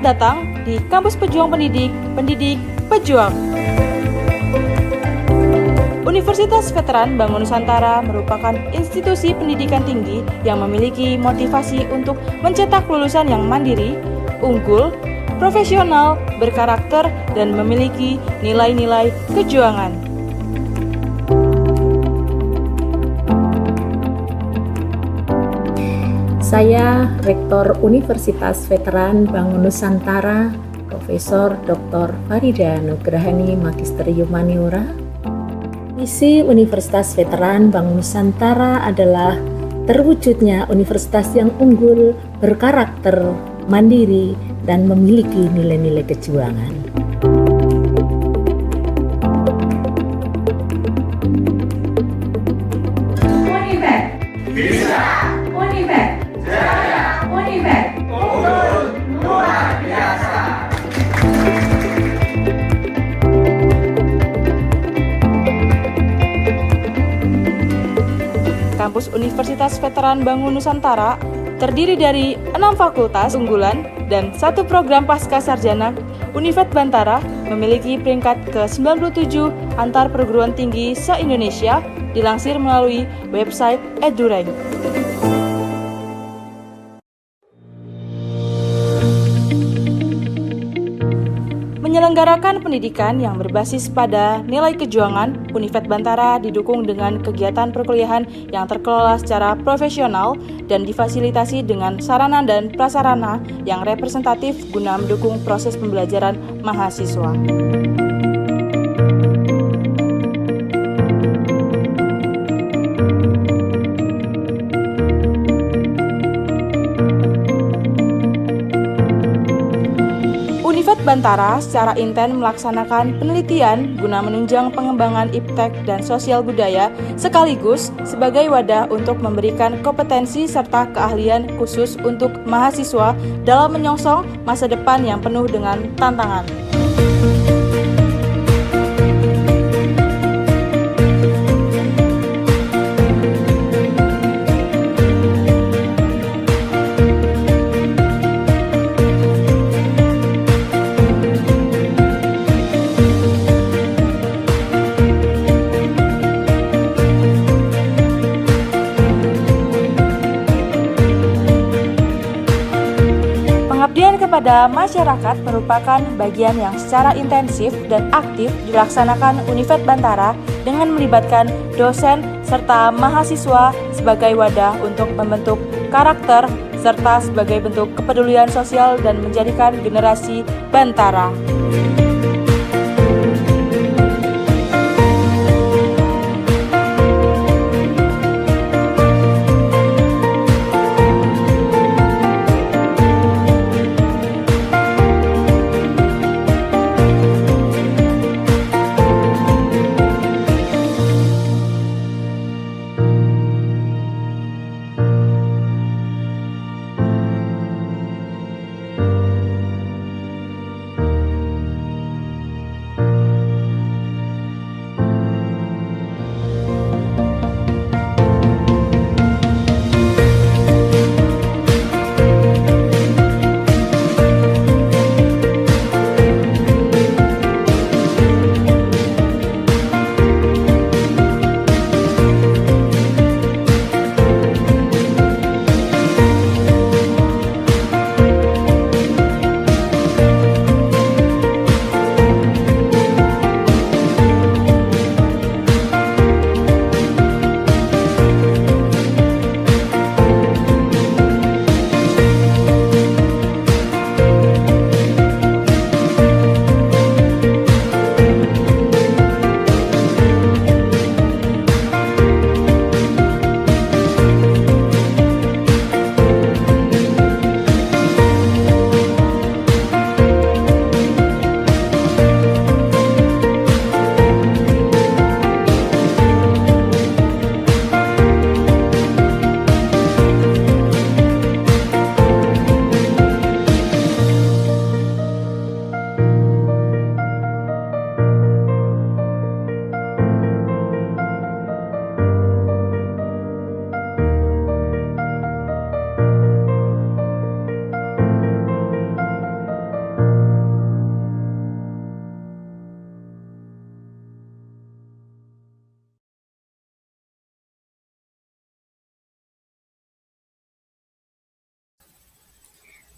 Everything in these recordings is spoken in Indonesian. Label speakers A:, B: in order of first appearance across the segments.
A: Selamat datang di Kampus Pejuang Pendidik, Pendidik Pejuang. Universitas Veteran Bangun Nusantara merupakan institusi pendidikan tinggi yang memiliki motivasi untuk mencetak lulusan yang mandiri, unggul, profesional, berkarakter, dan memiliki nilai-nilai kejuangan.
B: Saya Rektor Universitas Veteran Bangun Nusantara, Profesor Dr. Farida Nugrahani Magister Humaniora. Misi Universitas Veteran Bangun Nusantara adalah terwujudnya universitas yang unggul, berkarakter, mandiri, dan memiliki nilai-nilai kejuangan.
C: Univet bisa, Univet jaya, Univet unggul luar biasa.
A: Kampus Universitas Veteran Bangun Nusantara terdiri dari 6 fakultas unggulan dan 1 program pasca sarjana. Univet Bantara memiliki peringkat ke-97 antar perguruan tinggi se-Indonesia, dilansir melalui website EduRank. Menyelenggarakan pendidikan yang berbasis pada nilai kejuangan, Univet Bantara didukung dengan kegiatan perkuliahan yang terkelola secara profesional dan difasilitasi dengan sarana dan prasarana yang representatif guna mendukung proses pembelajaran mahasiswa. Univet Bantara secara intens melaksanakan penelitian guna menunjang pengembangan iptek dan sosial budaya sekaligus sebagai wadah untuk memberikan kompetensi serta keahlian khusus untuk mahasiswa dalam menyongsong masa depan yang penuh dengan tantangan. Pengabdian kepada masyarakat merupakan bagian yang secara intensif dan aktif dilaksanakan Univet Bantara dengan melibatkan dosen serta mahasiswa sebagai wadah untuk membentuk karakter serta sebagai bentuk kepedulian sosial dan menjadikan generasi Bantara.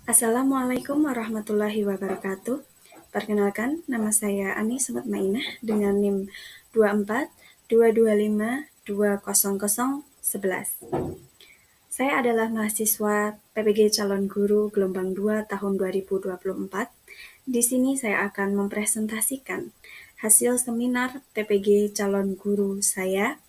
D: Assalamualaikum warahmatullahi wabarakatuh. Perkenalkan, nama saya Ani Sumet Mainah dengan NIM 2422520011. Saya adalah mahasiswa PPG Calon Guru Gelombang 2 tahun 2024. Di sini saya akan mempresentasikan hasil seminar PPG Calon Guru saya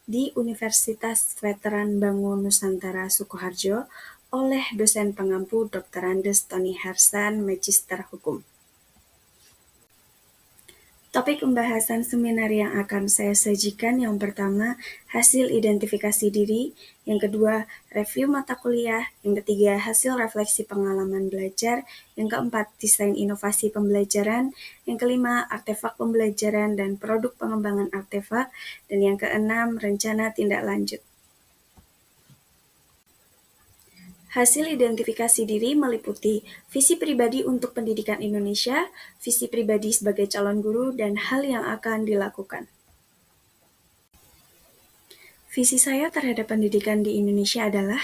D: di Universitas Veteran Bangun Nusantara Sukoharjo oleh dosen pengampu Dr. Andes Tony Hersan, Magister Hukum. Topik pembahasan seminar yang akan saya sajikan yang pertama, hasil identifikasi diri, yang kedua, review mata kuliah, yang ketiga, hasil refleksi pengalaman belajar, yang keempat, desain inovasi pembelajaran, yang kelima, artefak pembelajaran dan produk pengembangan artefak, dan yang keenam, rencana tindak lanjut. Hasil identifikasi diri meliputi visi pribadi untuk pendidikan Indonesia, visi pribadi sebagai calon guru, dan hal yang akan dilakukan. Visi saya terhadap pendidikan di Indonesia adalah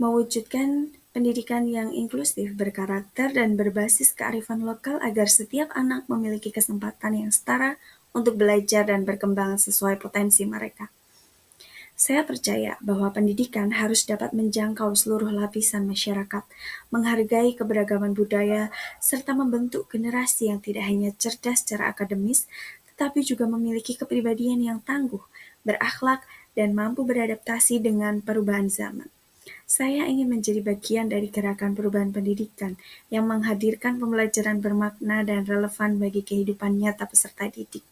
D: mewujudkan pendidikan yang inklusif, berkarakter, dan berbasis kearifan lokal agar setiap anak memiliki kesempatan yang setara untuk belajar dan berkembang sesuai potensi mereka. Saya percaya bahwa pendidikan harus dapat menjangkau seluruh lapisan masyarakat, menghargai keberagaman budaya, serta membentuk generasi yang tidak hanya cerdas secara akademis, tetapi juga memiliki kepribadian yang tangguh, berakhlak, dan mampu beradaptasi dengan perubahan zaman. Saya ingin menjadi bagian dari gerakan perubahan pendidikan yang menghadirkan pembelajaran bermakna dan relevan bagi kehidupan nyata peserta didik.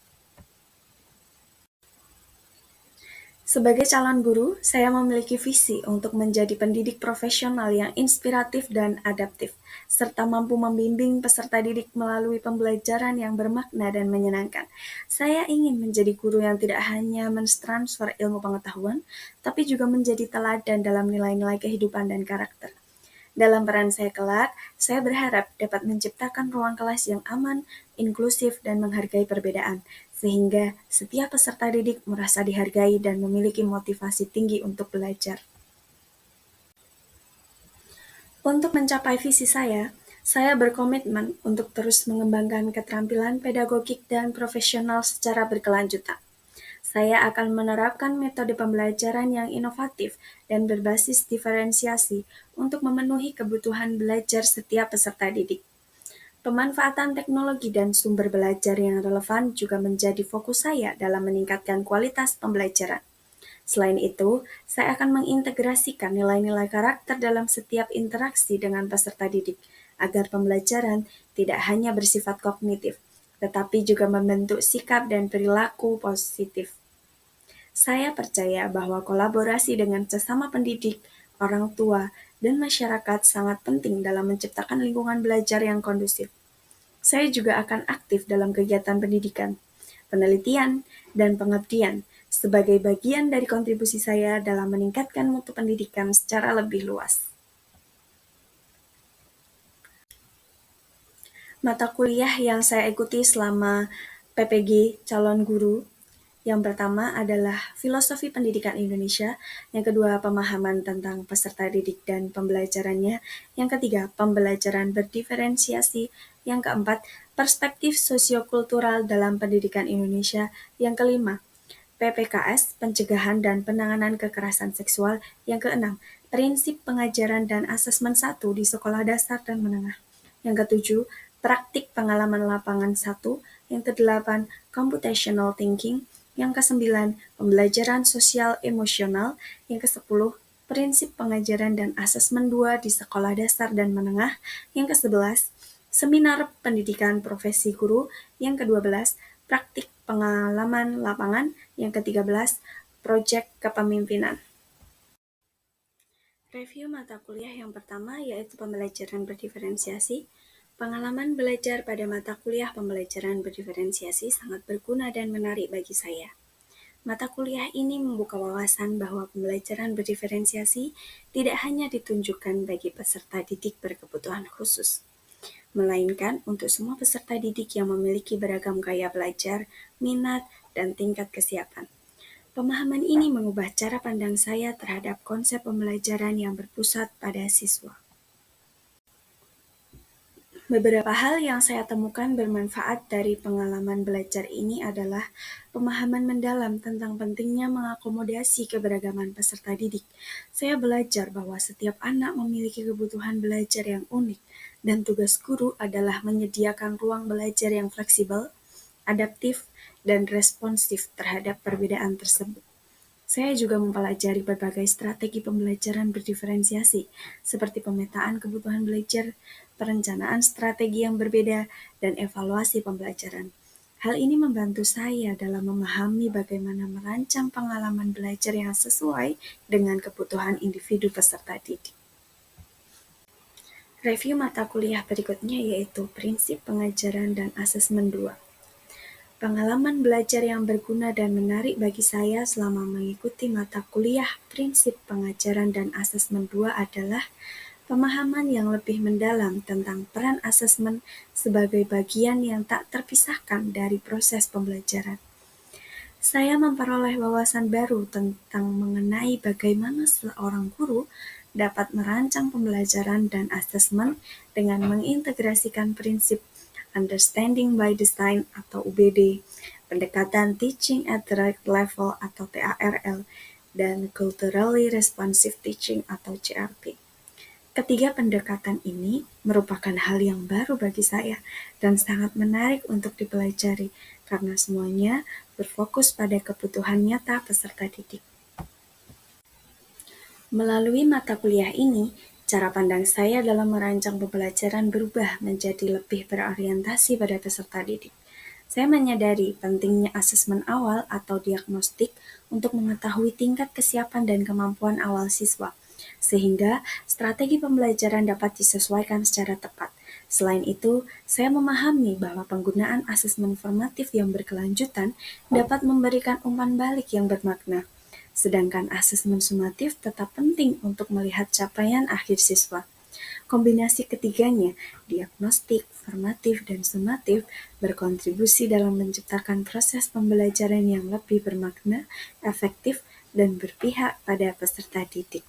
D: Sebagai calon guru, saya memiliki visi untuk menjadi pendidik profesional yang inspiratif dan adaptif, serta mampu membimbing peserta didik melalui pembelajaran yang bermakna dan menyenangkan. Saya ingin menjadi guru yang tidak hanya mentransfer ilmu pengetahuan, tapi juga menjadi teladan dalam nilai-nilai kehidupan dan karakter. Dalam peran saya kelak, saya berharap dapat menciptakan ruang kelas yang aman, inklusif, dan menghargai perbedaan, sehingga setiap peserta didik merasa dihargai dan memiliki motivasi tinggi untuk belajar. Untuk mencapai visi saya berkomitmen untuk terus mengembangkan keterampilan pedagogik dan profesional secara berkelanjutan. Saya akan menerapkan metode pembelajaran yang inovatif dan berbasis diferensiasi untuk memenuhi kebutuhan belajar setiap peserta didik. Pemanfaatan teknologi dan sumber belajar yang relevan juga menjadi fokus saya dalam meningkatkan kualitas pembelajaran. Selain itu, saya akan mengintegrasikan nilai-nilai karakter dalam setiap interaksi dengan peserta didik, agar pembelajaran tidak hanya bersifat kognitif, tetapi juga membentuk sikap dan perilaku positif. Saya percaya bahwa kolaborasi dengan sesama pendidik, orang tua, dan masyarakat sangat penting dalam menciptakan lingkungan belajar yang kondusif. Saya juga akan aktif dalam kegiatan pendidikan, penelitian, dan pengabdian sebagai bagian dari kontribusi saya dalam meningkatkan mutu pendidikan secara lebih luas. Mata kuliah yang saya ikuti selama PPG Calon Guru yang pertama adalah Filosofi Pendidikan Indonesia, yang kedua pemahaman tentang peserta didik dan pembelajarannya, yang ketiga pembelajaran berdiferensiasi, yang keempat perspektif sosiokultural dalam pendidikan Indonesia, yang kelima PPKS, pencegahan dan penanganan kekerasan seksual, yang keenam prinsip pengajaran dan asesmen 1 di sekolah dasar dan menengah, yang ketujuh praktik pengalaman lapangan 1, yang kedelapan computational thinking, yang kesembilan pembelajaran sosial emosional, yang kesepuluh prinsip pengajaran dan asesmen 2 di sekolah dasar dan menengah, yang ke-11 seminar pendidikan profesi guru, yang ke-12 praktik pengalaman lapangan, yang ke-13 proyek kepemimpinan. Review mata kuliah yang pertama yaitu pembelajaran berdiferensiasi. Pengalaman belajar pada mata kuliah pembelajaran berdiferensiasi sangat berguna dan menarik bagi saya. Mata kuliah ini membuka wawasan bahwa pembelajaran berdiferensiasi tidak hanya ditunjukkan bagi peserta didik berkebutuhan khusus, melainkan untuk semua peserta didik yang memiliki beragam gaya belajar, minat, dan tingkat kesiapan. Pemahaman ini mengubah cara pandang saya terhadap konsep pembelajaran yang berpusat pada siswa. Beberapa hal yang saya temukan bermanfaat dari pengalaman belajar ini adalah pemahaman mendalam tentang pentingnya mengakomodasi keberagaman peserta didik. Saya belajar bahwa setiap anak memiliki kebutuhan belajar yang unik, dan tugas guru adalah menyediakan ruang belajar yang fleksibel, adaptif, dan responsif terhadap perbedaan tersebut. Saya juga mempelajari berbagai strategi pembelajaran berdiferensiasi, seperti pemetaan kebutuhan belajar, perencanaan strategi yang berbeda, dan evaluasi pembelajaran. Hal ini membantu saya dalam memahami bagaimana merancang pengalaman belajar yang sesuai dengan kebutuhan individu peserta didik. Review mata kuliah berikutnya yaitu Prinsip Pengajaran dan Asesmen 2. Pengalaman belajar yang berguna dan menarik bagi saya selama mengikuti mata kuliah Prinsip Pengajaran dan Asesmen 2 adalah pemahaman yang lebih mendalam tentang peran asesmen sebagai bagian yang tak terpisahkan dari proses pembelajaran. Saya memperoleh wawasan baru tentang mengenai bagaimana seorang guru dapat merancang pembelajaran dan asesmen dengan mengintegrasikan prinsip Understanding by Design atau UBD, pendekatan Teaching at the Right Level atau TARL, dan Culturally Responsive Teaching atau CRT. Ketiga pendekatan ini merupakan hal yang baru bagi saya dan sangat menarik untuk dipelajari karena semuanya berfokus pada kebutuhan nyata peserta didik. Melalui mata kuliah ini, cara pandang saya dalam merancang pembelajaran berubah menjadi lebih berorientasi pada peserta didik. Saya menyadari pentingnya asesmen awal atau diagnostik untuk mengetahui tingkat kesiapan dan kemampuan awal siswa, sehingga strategi pembelajaran dapat disesuaikan secara tepat. Selain itu, saya memahami bahwa penggunaan asesmen formatif yang berkelanjutan dapat memberikan umpan balik yang bermakna, sedangkan asesmen sumatif tetap penting untuk melihat capaian akhir siswa. Kombinasi ketiganya, diagnostik, formatif, dan sumatif, berkontribusi dalam menciptakan proses pembelajaran yang lebih bermakna, efektif, dan berpihak pada peserta didik.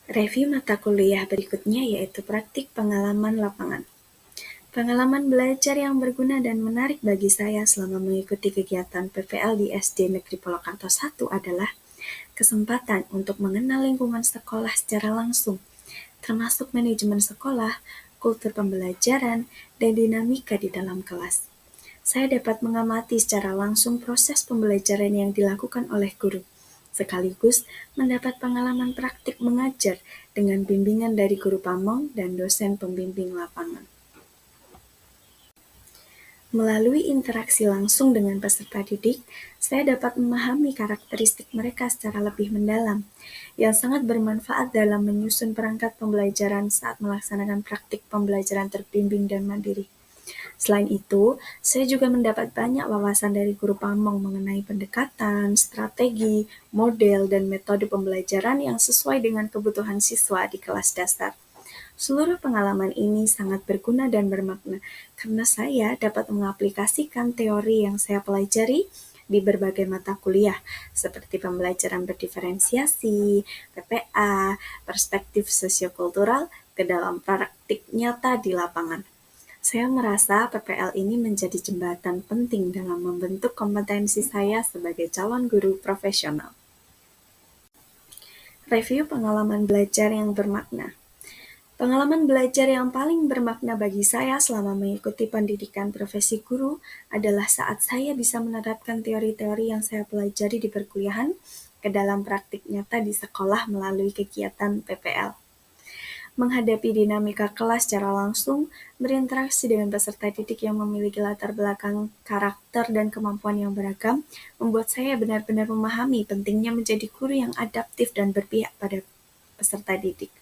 D: Review mata kuliah berikutnya yaitu Praktik Pengalaman Lapangan. Pengalaman belajar yang berguna dan menarik bagi saya selama mengikuti kegiatan PPL di SD Negeri Polokarto 1 adalah kesempatan untuk mengenal lingkungan sekolah secara langsung, termasuk manajemen sekolah, kultur pembelajaran, dan dinamika di dalam kelas. Saya dapat mengamati secara langsung proses pembelajaran yang dilakukan oleh guru, sekaligus mendapat pengalaman praktik mengajar dengan bimbingan dari guru pamong dan dosen pembimbing lapangan. Melalui interaksi langsung dengan peserta didik, saya dapat memahami karakteristik mereka secara lebih mendalam, yang sangat bermanfaat dalam menyusun perangkat pembelajaran saat melaksanakan praktik pembelajaran terbimbing dan mandiri. Selain itu, saya juga mendapat banyak wawasan dari guru pamong mengenai pendekatan, strategi, model, dan metode pembelajaran yang sesuai dengan kebutuhan siswa di kelas dasar. Seluruh pengalaman ini sangat berguna dan bermakna karena saya dapat mengaplikasikan teori yang saya pelajari di berbagai mata kuliah seperti pembelajaran berdiferensiasi, PPA, perspektif sosiokultural ke dalam praktik nyata di lapangan. Saya merasa PPL ini menjadi jembatan penting dalam membentuk kompetensi saya sebagai calon guru profesional. Review pengalaman belajar yang bermakna. Pengalaman belajar yang paling bermakna bagi saya selama mengikuti pendidikan profesi guru adalah saat saya bisa menerapkan teori-teori yang saya pelajari di perkuliahan ke dalam praktik nyata di sekolah melalui kegiatan PPL. Menghadapi dinamika kelas secara langsung, berinteraksi dengan peserta didik yang memiliki latar belakang karakter dan kemampuan yang beragam, membuat saya benar-benar memahami pentingnya menjadi guru yang adaptif dan berpihak pada peserta didik.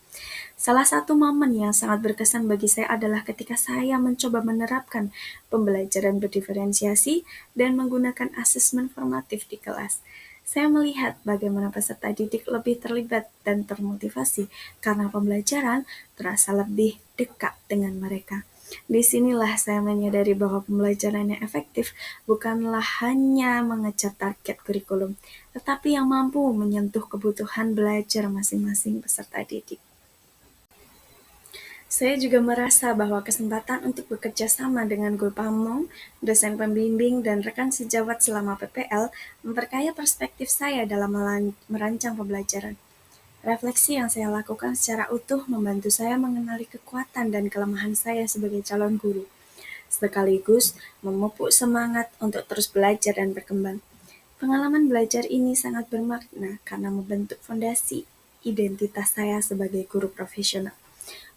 D: Salah satu momen yang sangat berkesan bagi saya adalah ketika saya mencoba menerapkan pembelajaran berdiferensiasi dan menggunakan asesmen formatif di kelas. Saya melihat bagaimana peserta didik lebih terlibat dan termotivasi karena pembelajaran terasa lebih dekat dengan mereka. Disinilah saya menyadari bahwa pembelajaran yang efektif bukanlah hanya mengejar target kurikulum, tetapi yang mampu menyentuh kebutuhan belajar masing-masing peserta didik. Saya juga merasa bahwa kesempatan untuk bekerja sama dengan guru pamong, dosen pembimbing, dan rekan sejawat selama PPL memperkaya perspektif saya dalam merancang pembelajaran. Refleksi yang saya lakukan secara utuh membantu saya mengenali kekuatan dan kelemahan saya sebagai calon guru, sekaligus memupuk semangat untuk terus belajar dan berkembang. Pengalaman belajar ini sangat bermakna karena membentuk fondasi identitas saya sebagai guru profesional.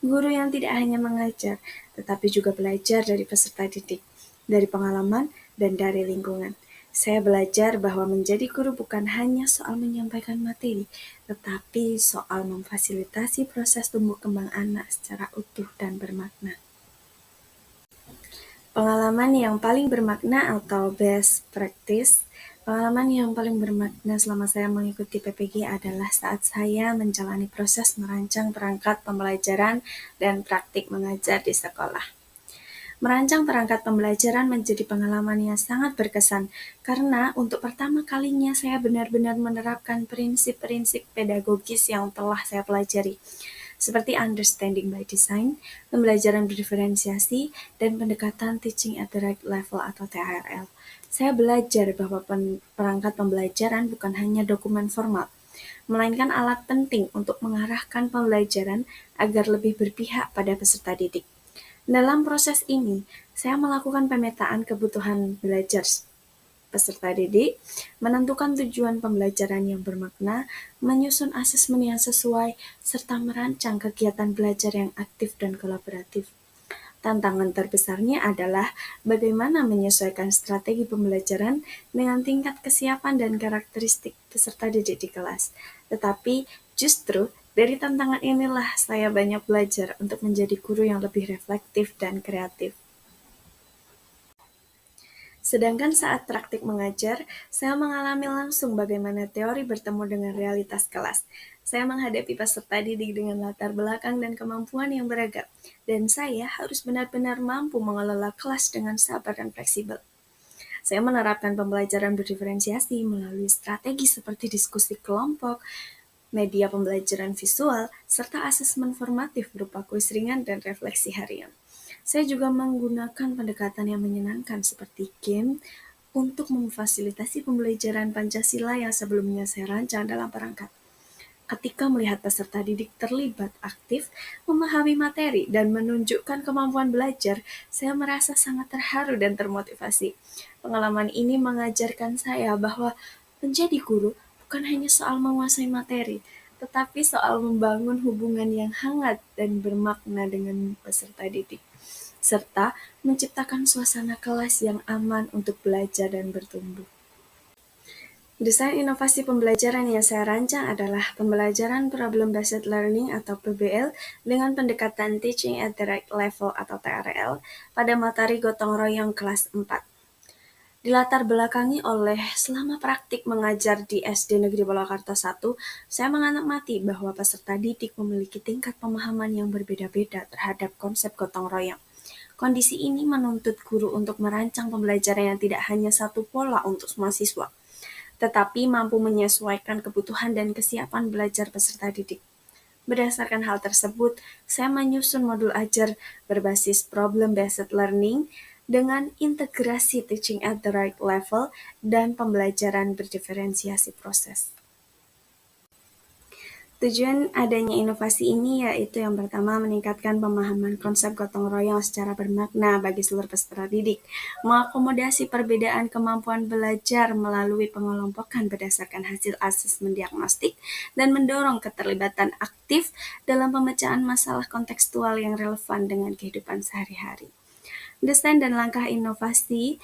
D: Guru yang tidak hanya mengajar, tetapi juga belajar dari peserta didik, dari pengalaman, dan dari lingkungan. Saya belajar bahwa menjadi guru bukan hanya soal menyampaikan materi, tetapi soal memfasilitasi proses tumbuh kembang anak secara utuh dan bermakna. Pengalaman yang paling bermakna atau best practice, pengalaman yang paling bermakna selama saya mengikuti PPG adalah saat saya menjalani proses merancang perangkat pembelajaran dan praktik mengajar di sekolah. Merancang perangkat pembelajaran menjadi pengalaman yang sangat berkesan karena untuk pertama kalinya saya benar-benar menerapkan prinsip-prinsip pedagogis yang telah saya pelajari, seperti understanding by design, pembelajaran berdiferensiasi, dan pendekatan teaching at the right level atau TRL. Saya belajar bahwa perangkat pembelajaran bukan hanya dokumen formal, melainkan alat penting untuk mengarahkan pembelajaran agar lebih berpihak pada peserta didik. Dalam proses ini, saya melakukan pemetaan kebutuhan belajar peserta didik, menentukan tujuan pembelajaran yang bermakna, menyusun asesmen yang sesuai, serta merancang kegiatan belajar yang aktif dan kolaboratif. Tantangan terbesarnya adalah bagaimana menyesuaikan strategi pembelajaran dengan tingkat kesiapan dan karakteristik peserta didik di kelas. Tetapi justru dari tantangan inilah saya banyak belajar untuk menjadi guru yang lebih reflektif dan kreatif. Sedangkan saat praktik mengajar, saya mengalami langsung bagaimana teori bertemu dengan realitas kelas. Saya menghadapi peserta didik dengan latar belakang dan kemampuan yang beragam, dan saya harus benar-benar mampu mengelola kelas dengan sabar dan fleksibel. Saya menerapkan pembelajaran berdiferensiasi melalui strategi seperti diskusi kelompok, media pembelajaran visual, serta asesmen formatif berupa kuis ringan dan refleksi harian. Saya juga menggunakan pendekatan yang menyenangkan seperti game untuk memfasilitasi pembelajaran Pancasila yang sebelumnya saya rancang dalam perangkat. Ketika melihat peserta didik terlibat aktif, memahami materi, dan menunjukkan kemampuan belajar, saya merasa sangat terharu dan termotivasi. Pengalaman ini mengajarkan saya bahwa menjadi guru bukan hanya soal menguasai materi, tetapi soal membangun hubungan yang hangat dan bermakna dengan peserta didik, serta menciptakan suasana kelas yang aman untuk belajar dan bertumbuh. Desain inovasi pembelajaran yang saya rancang adalah pembelajaran Problem Based Learning atau PBL dengan pendekatan Teaching at the Right Level atau TRL pada materi gotong royong kelas 4. Dilatar belakangi oleh selama praktik mengajar di SD Negeri Purwakarta 1, saya mengamati bahwa peserta didik memiliki tingkat pemahaman yang berbeda-beda terhadap konsep gotong royong. Kondisi ini menuntut guru untuk merancang pembelajaran yang tidak hanya satu pola untuk semua siswa, tetapi mampu menyesuaikan kebutuhan dan kesiapan belajar peserta didik. Berdasarkan hal tersebut, saya menyusun modul ajar berbasis problem-based learning dengan integrasi teaching at the right level dan pembelajaran berdiferensiasi proses. Tujuan adanya inovasi ini yaitu yang pertama meningkatkan pemahaman konsep gotong royong secara bermakna bagi seluruh peserta didik, mengakomodasi perbedaan kemampuan belajar melalui pengelompokan berdasarkan hasil asesmen diagnostik, dan mendorong keterlibatan aktif dalam pemecahan masalah kontekstual yang relevan dengan kehidupan sehari-hari. Desain dan langkah inovasi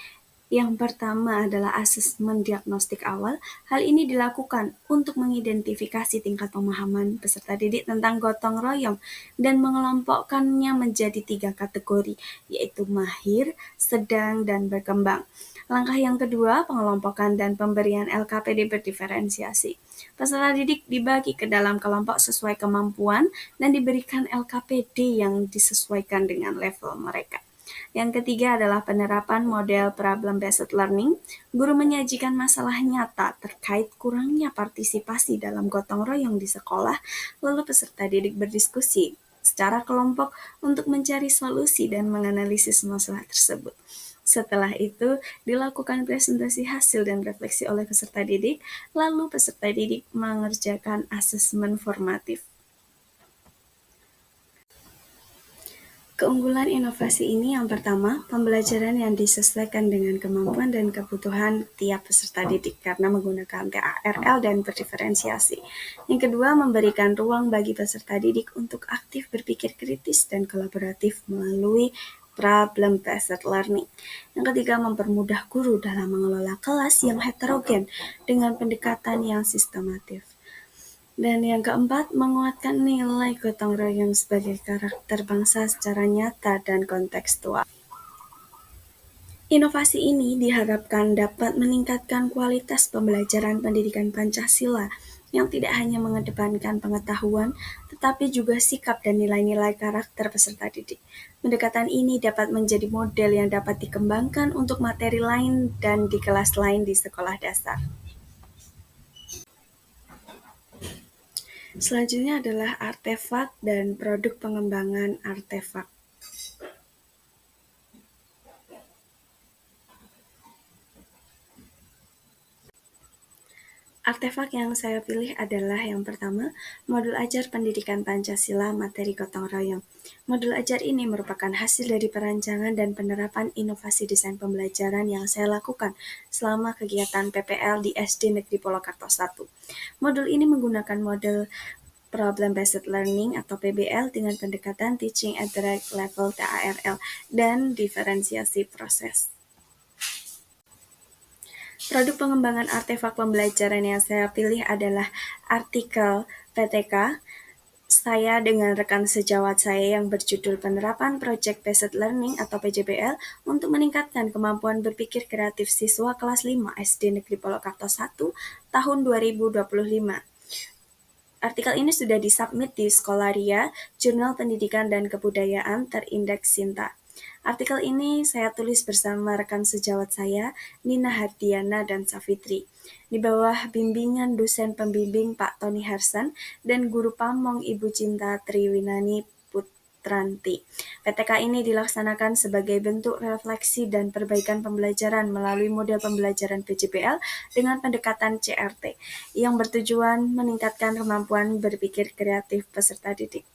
D: yang pertama adalah asesmen diagnostik awal. Hal ini dilakukan untuk mengidentifikasi tingkat pemahaman peserta didik tentang gotong royong dan mengelompokkannya menjadi 3 kategori, yaitu mahir, sedang, dan berkembang. Langkah yang kedua, pengelompokan dan pemberian LKPD berdiferensiasi. Peserta didik dibagi ke dalam kelompok sesuai kemampuan dan diberikan LKPD yang disesuaikan dengan level mereka. Yang ketiga adalah penerapan model problem-based learning. Guru menyajikan masalah nyata terkait kurangnya partisipasi dalam gotong royong di sekolah, lalu peserta didik berdiskusi secara kelompok untuk mencari solusi dan menganalisis masalah tersebut. Setelah itu, dilakukan presentasi hasil dan refleksi oleh peserta didik, lalu peserta didik mengerjakan asesmen formatif. Keunggulan inovasi ini yang pertama, pembelajaran yang disesuaikan dengan kemampuan dan kebutuhan tiap peserta didik karena menggunakan TARL dan berdiferensiasi. Yang kedua, memberikan ruang bagi peserta didik untuk aktif berpikir kritis dan kolaboratif melalui problem-based learning. Yang ketiga, mempermudah guru dalam mengelola kelas yang heterogen dengan pendekatan yang sistematif. Dan yang keempat, menguatkan nilai gotong royong sebagai karakter bangsa secara nyata dan kontekstual. Inovasi ini diharapkan dapat meningkatkan kualitas pembelajaran pendidikan Pancasila yang tidak hanya mengedepankan pengetahuan, tetapi juga sikap dan nilai-nilai karakter peserta didik. Pendekatan ini dapat menjadi model yang dapat dikembangkan untuk materi lain dan di kelas lain di sekolah dasar. Selanjutnya adalah artefak dan produk pengembangan artefak. Artefak yang saya pilih adalah yang pertama, modul ajar pendidikan Pancasila materi gotong royong. Modul ajar ini merupakan hasil dari perancangan dan penerapan inovasi desain pembelajaran yang saya lakukan selama kegiatan PPL di SD Negeri Polokarto 1. Modul ini menggunakan model Problem-Based Learning atau PBL dengan pendekatan Teaching at the Right Level TARL dan diferensiasi proses. Produk pengembangan artefak pembelajaran yang saya pilih adalah artikel PTK saya dengan rekan sejawat saya yang berjudul Penerapan Project Based Learning atau PJBL untuk meningkatkan kemampuan berpikir kreatif siswa kelas 5 SD Negeri Polokarto 1 tahun 2025. Artikel ini sudah disubmit di Skolaria, Jurnal Pendidikan dan Kebudayaan terindeks Sinta. Artikel ini saya tulis bersama rekan sejawat saya, Nina Hardiana dan Safitri, di bawah bimbingan dosen pembimbing Pak Tony Harsan dan guru pamong Ibu Cinta Triwinani Putranti. PTK ini dilaksanakan sebagai bentuk refleksi dan perbaikan pembelajaran melalui model pembelajaran PJBL dengan pendekatan CRT, yang bertujuan meningkatkan kemampuan berpikir kreatif peserta didik.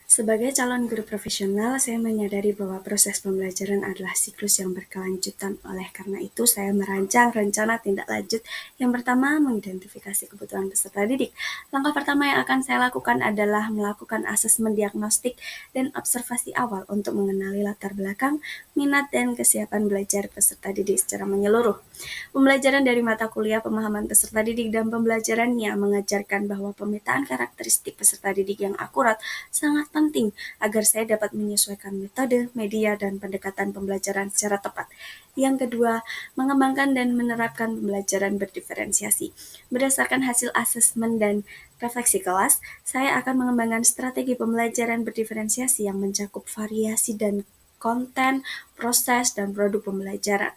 D: Sebagai calon guru profesional, saya menyadari bahwa proses pembelajaran adalah siklus yang berkelanjutan. Oleh karena itu, saya merancang rencana tindak lanjut. Yang pertama, mengidentifikasi kebutuhan peserta didik. Langkah pertama yang akan saya lakukan adalah melakukan asesmen diagnostik dan observasi awal untuk mengenali latar belakang, minat, dan kesiapan belajar peserta didik secara menyeluruh. Pembelajaran dari mata kuliah pemahaman peserta didik dan pembelajarannya mengajarkan bahwa pemetaan karakteristik peserta didik yang akurat sangat penting agar saya dapat menyesuaikan metode, media, dan pendekatan pembelajaran secara tepat. Yang kedua, mengembangkan dan menerapkan pembelajaran berdiferensiasi. Berdasarkan hasil asesmen dan refleksi kelas, saya akan mengembangkan strategi pembelajaran berdiferensiasi yang mencakup variasi dan konten, proses, dan produk pembelajaran.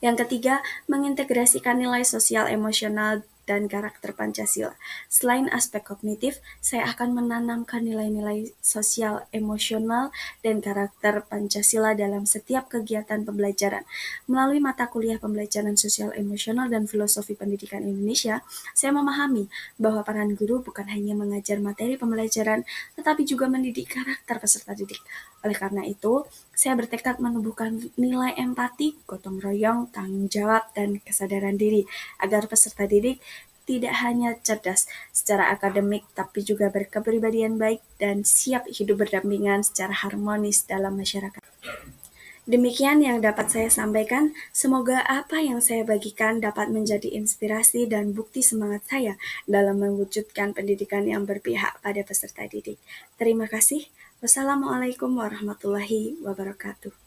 D: Yang ketiga, mengintegrasikan nilai sosial emosional dan karakter Pancasila. Selain aspek kognitif, saya akan menanamkan nilai-nilai sosial emosional dan karakter Pancasila dalam setiap kegiatan pembelajaran. Melalui mata kuliah pembelajaran sosial emosional dan filosofi pendidikan Indonesia, saya memahami bahwa peran guru bukan hanya mengajar materi pembelajaran, tetapi juga mendidik karakter peserta didik. Oleh karena itu, saya bertekad menumbuhkan nilai empati, gotong royong, tanggung jawab, dan kesadaran diri agar peserta didik tidak hanya cerdas secara akademik, tapi juga berkepribadian baik dan siap hidup berdampingan secara harmonis dalam masyarakat. Demikian yang dapat saya sampaikan. Semoga apa yang saya bagikan dapat menjadi inspirasi dan bukti semangat saya dalam mewujudkan pendidikan yang berpihak pada peserta didik. Terima kasih. Wassalamualaikum warahmatullahi wabarakatuh.